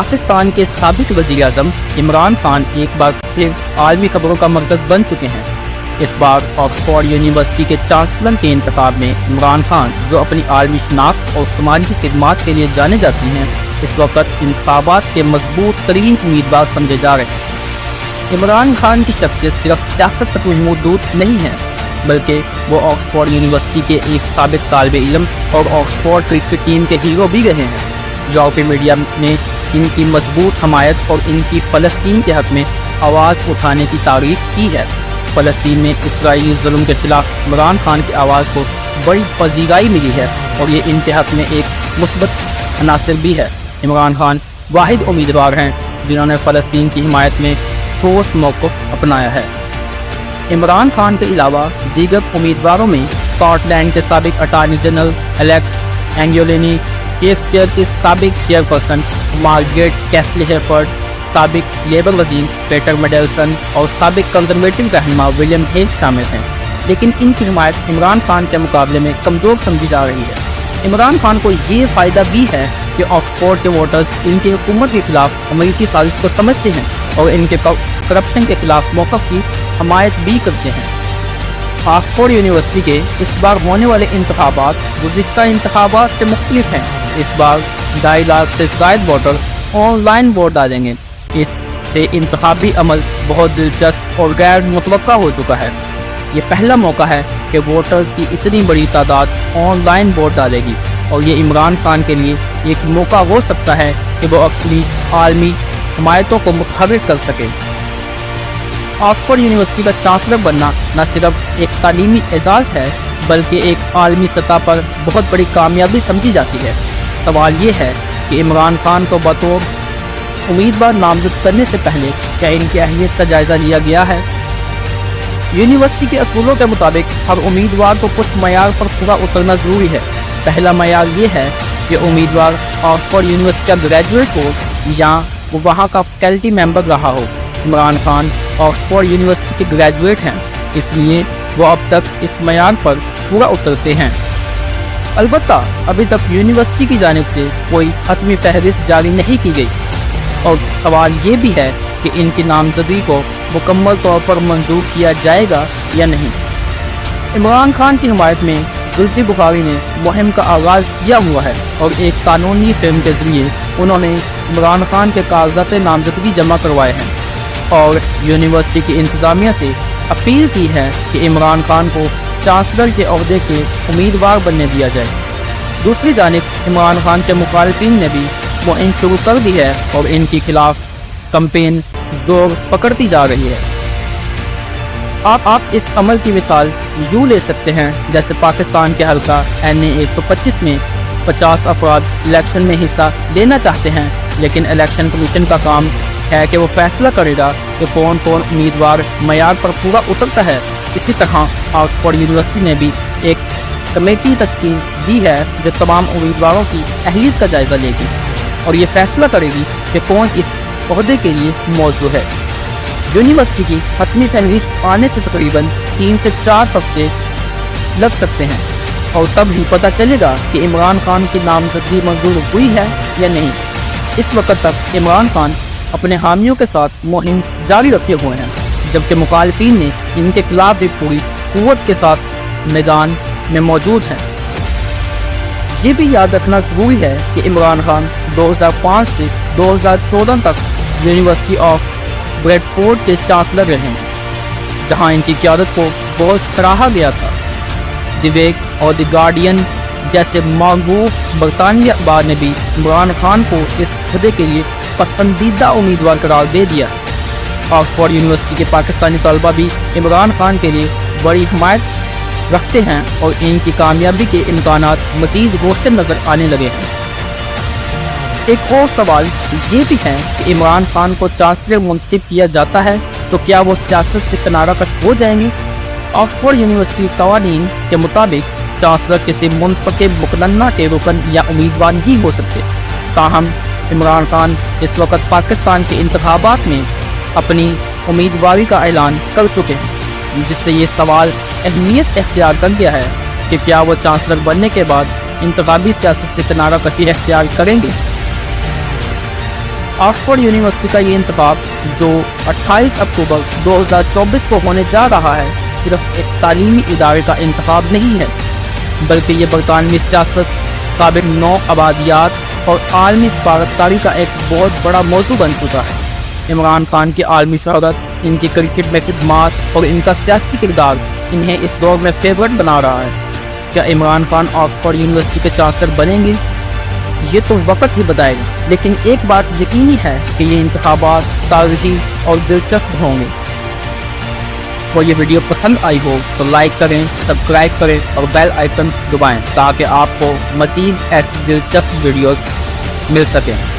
پاکستان کے سابق وزیر اعظم عمران خان ایک بار پھر عالمی خبروں کا مرکز بن چکے ہیں۔ اس بار آکسفورڈ یونیورسٹی کے چانسلر کے انتخاب میں عمران خان، جو اپنی عالمی شناخت اور سماجی خدمات کے لیے جانے جاتی ہیں، اس وقت انتخابات کے مضبوط ترین امیدوار سمجھے جا رہے ہیں۔ عمران خان کی شخصیت صرف سیاست تک محدود نہیں ہے، بلکہ وہ آکسفورڈ یونیورسٹی کے ایک سابق طالب علم اور آکسفورڈ کرکٹ ٹیم کے ہیرو بھی رہے ہیں۔ یورپی میڈیا نے ان کی مضبوط حمایت اور ان کی فلسطین کے حق میں آواز اٹھانے کی تعریف کی ہے۔ فلسطین میں اسرائیلی ظلم کے خلاف عمران خان کی آواز کو بڑی پذیرائی ملی ہے اور یہ ان کے حق میں ایک مثبت عناصر بھی ہے۔ عمران خان واحد امیدوار ہیں جنہوں نے فلسطین کی حمایت میں ٹھوس موقف اپنایا ہے۔ عمران خان کے علاوہ دیگر امیدواروں میں اسکاٹ لینڈ کے سابق اٹارنی جنرل الیکس اینگولینی، شیکسپیئر کی سابق چیئرپرسن مارگریٹ کیسلی ہیفرڈ، سابق لیبر وزیر پیٹر میڈلسن اور سابق کنزرویٹو رہنما ولیم ہیگ شامل ہیں، لیکن ان کی حمایت عمران خان کے مقابلے میں کمزور سمجھی جا رہی ہے۔ عمران خان کو یہ فائدہ بھی ہے کہ آکسفورڈ کے ووٹرز ان کی حکومت کے خلاف امریکی سازش کو سمجھتے ہیں اور ان کے کرپشن کے خلاف موقف کی حمایت بھی کرتے ہیں۔ آکسفورڈ یونیورسٹی کے اس بار ہونے والے انتخابات گزشتہ انتخابات سے مختلف ہیں۔ اس بار 2.5 لاکھ سے زائد ووٹر آن لائن ووٹ ڈالیں گے۔ اس سے انتخابی عمل بہت دلچسپ اور غیر متوقع ہو چکا ہے۔ یہ پہلا موقع ہے کہ ووٹرز کی اتنی بڑی تعداد آن لائن ووٹ ڈالے گی اور یہ عمران خان کے لیے ایک موقع ہو سکتا ہے کہ وہ اپنی عالمی حمایتوں کو متحرک کر سکے۔ آکسفورڈ یونیورسٹی کا چانسلر بننا نہ صرف ایک تعلیمی اعزاز ہے بلکہ ایک عالمی سطح پر بہت بڑی کامیابی سمجھی جاتی ہے۔ سوال یہ ہے کہ عمران خان کو بطور امیدوار نامزد کرنے سے پہلے کیا ان کی اہلیت کا جائزہ لیا گیا ہے؟ یونیورسٹی کے اصولوں کے مطابق ہر امیدوار کو کچھ معیار پر پورا اترنا ضروری ہے۔ پہلا معیار یہ ہے کہ امیدوار آکسفورڈ یونیورسٹی کا گریجویٹ ہو یا وہ وہاں کا فیکلٹی ممبر رہا ہو۔ عمران خان آکسفورڈ یونیورسٹی کے گریجویٹ ہیں، اس لیے وہ اب تک اس معیار پر پورا اترتے ہیں۔ البتہ ابھی تک یونیورسٹی کی جانب سے کوئی حتمی فہرست جاری نہیں کی گئی اور سوال یہ بھی ہے کہ ان کی نامزدگی کو مکمل طور پر منظور کیا جائے گا یا نہیں۔ عمران خان کی حمایت میں زلفی بخاری نے مہم کا آغاز کیا ہوا ہے اور ایک قانونی فلم کے ذریعے انہوں نے عمران خان کے کاغذات نامزدگی جمع کروائے ہیں اور یونیورسٹی کی انتظامیہ سے اپیل کی ہے کہ عمران خان کو چانسلر کے عہدے کے امیدوار بننے دیا جائے۔ دوسری جانب عمران خان کے مخالفین نے بھی مہم شروع کر دی ہے اور ان کے خلاف کمپین زور پکڑتی جا رہی ہے۔ آپ اس عمل کی مثال یوں لے سکتے ہیں جیسے پاکستان کے حلقہ NA 125 میں 50 افراد الیکشن میں حصہ لینا چاہتے ہیں، لیکن الیکشن کمیشن کا کام ہے کہ وہ فیصلہ کرے گا کہ کون کون امیدوار معیار پر پورا اترتا ہے۔ اسی طرح آکسفورڈ یونیورسٹی نے بھی ایک کمیٹی تشکیل دی ہے جو تمام امیدواروں کی اہلیت کا جائزہ لے گی اور یہ فیصلہ کرے گی کہ کون اس عہدے کے لیے موزوں ہے۔ یونیورسٹی کی حتمی فہرست آنے سے تقریباً 3 سے 4 ہفتے لگ سکتے ہیں اور تب ہی پتہ چلے گا کہ عمران خان کی نامزدگی منظور ہوئی ہے یا نہیں۔ اس وقت تک عمران خان اپنے حامیوں کے ساتھ مہم جاری رکھے ہوئے ہیں، جبکہ مخالفین نے ان کے خلاف بھی پوری قوت کے ساتھ میدان میں موجود ہیں۔ یہ بھی یاد رکھنا ضروری ہے کہ عمران خان 2005 سے 2014 تک یونیورسٹی آف بریڈفورڈ کے چانسلر رہے ہیں، جہاں ان کی قیادت کو بہت سراہا گیا تھا۔ دی ویک اور دی گارڈین جیسے معروف برطانوی اخبار نے بھی عمران خان کو اس عہدے کے لیے پسندیدہ امیدوار قرار دے دیا۔ آکسفورڈ یونیورسٹی کے پاکستانی طلبہ بھی عمران خان کے لیے بڑی حمایت رکھتے ہیں اور ان کی کامیابی کے امکانات مزید روشن نظر آنے لگے ہیں۔ ایک اور سوال یہ بھی ہے کہ عمران خان کو چانسلر منتخب کیا جاتا ہے تو کیا وہ سیاست سے کنارہ کش ہو جائیں گے؟ آکسفورڈ یونیورسٹی قوانین کے مطابق چانسلر کسی منتخب مقننہ کے رکن یا امیدوار نہیں ہو سکتے۔ تاہم عمران خان اس وقت پاکستان کے انتخابات میں اپنی امیدواری کا اعلان کر چکے ہیں، جس سے یہ سوال اہمیت اختیار کر گیا ہے کہ کیا وہ چانسلر بننے کے بعد انتخابی سیاست سے کنارہ کشی اختیار کریں گے۔ آکسفورڈ یونیورسٹی کا یہ انتخاب جو 28 اکتوبر 2024 کو ہونے جا رہا ہے صرف ایک تعلیمی ادارے کا انتخاب نہیں ہے، بلکہ یہ برطانوی سیاست، سابق نو آبادیات اور عالمی سفارتکاری کا ایک بہت بڑا موضوع بن چکا ہے۔ عمران خان کی عالمی شہرت، ان کی کرکٹ میں خدمات اور ان کا سیاسی کردار انہیں اس دور میں فیورٹ بنا رہا ہے۔ کیا عمران خان آکسفورڈ یونیورسٹی کے چانسلر بنیں گے؟ یہ تو وقت ہی بتائے گا، لیکن ایک بات یقینی ہے کہ یہ انتخابات تاریخی اور دلچسپ ہوں گے۔ اور یہ ویڈیو پسند آئی ہو تو لائک کریں، سبسکرائب کریں اور بیل آئیکن دبائیں تاکہ آپ کو مزید ایسی دلچسپ ویڈیوز مل سکیں۔